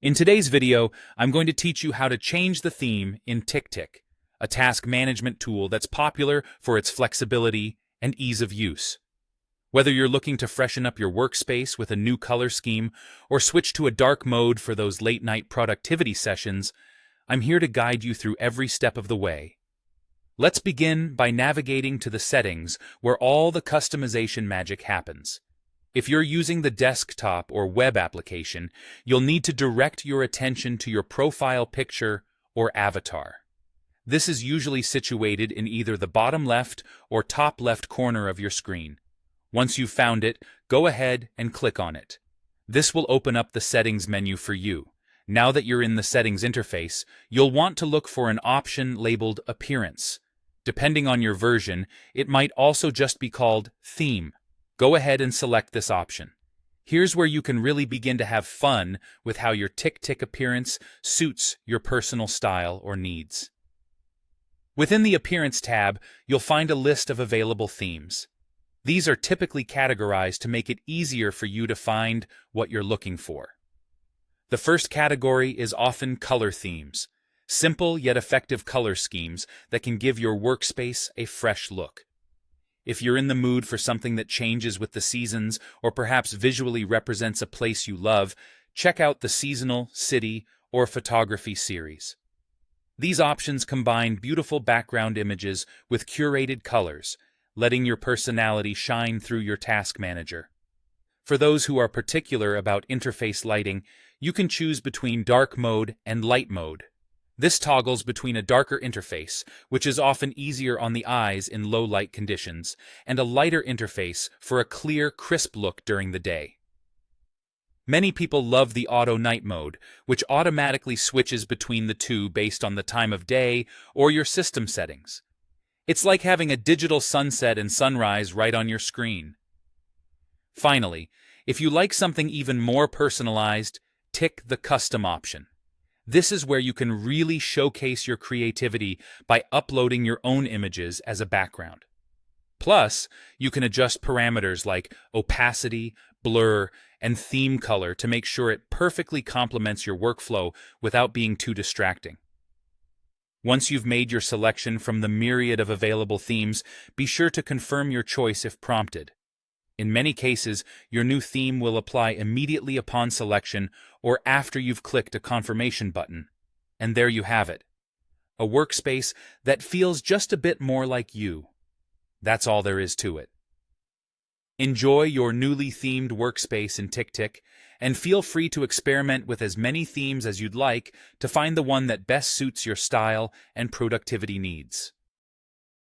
In today's video, I'm going to teach you how to change the theme in Ticktick, a task management tool that's popular for its flexibility and ease of use. Whether you're looking to freshen up your workspace with a new color scheme or switch to a dark mode for those late-night productivity sessions, I'm here to guide you through every step of the way. Let's begin by navigating to the settings where all the customization magic happens. If you're using the desktop or web application, you'll need to direct your attention to your profile picture or avatar. This is usually situated in either the bottom left or top left corner of your screen. Once you've found it, go ahead and click on it. This will open up the settings menu for you. Now that you're in the settings interface, you'll want to look for an option labeled Appearance. Depending on your version, it might also just be called Theme. Go ahead and select this option. Here's where you can really begin to have fun with how your Ticktick appearance suits your personal style or needs. Within the Appearance tab, you'll find a list of available themes. These are typically categorized to make it easier for you to find what you're looking for. The first category is often color themes, simple yet effective color schemes that can give your workspace a fresh look. If you're in the mood for something that changes with the seasons or perhaps visually represents a place you love, check out the Seasonal, City, or Photography series. These options combine beautiful background images with curated colors, letting your personality shine through your task manager. For those who are particular about interface lighting, you can choose between dark mode and light mode. This toggles between a darker interface, which is often easier on the eyes in low light conditions, and a lighter interface for a clear, crisp look during the day. Many people love the auto night mode, which automatically switches between the two based on the time of day or your system settings. It's like having a digital sunset and sunrise right on your screen. Finally, if you like something even more personalized, tick the custom option. This is where you can really showcase your creativity by uploading your own images as a background. Plus, you can adjust parameters like opacity, blur, and theme color to make sure it perfectly complements your workflow without being too distracting. Once you've made your selection from the myriad of available themes, be sure to confirm your choice if prompted. In many cases, your new theme will apply immediately upon selection or after you've clicked a confirmation button. And there you have it. A workspace that feels just a bit more like you. That's all there is to it. Enjoy your newly themed workspace in Ticktick, and feel free to experiment with as many themes as you'd like to find the one that best suits your style and productivity needs.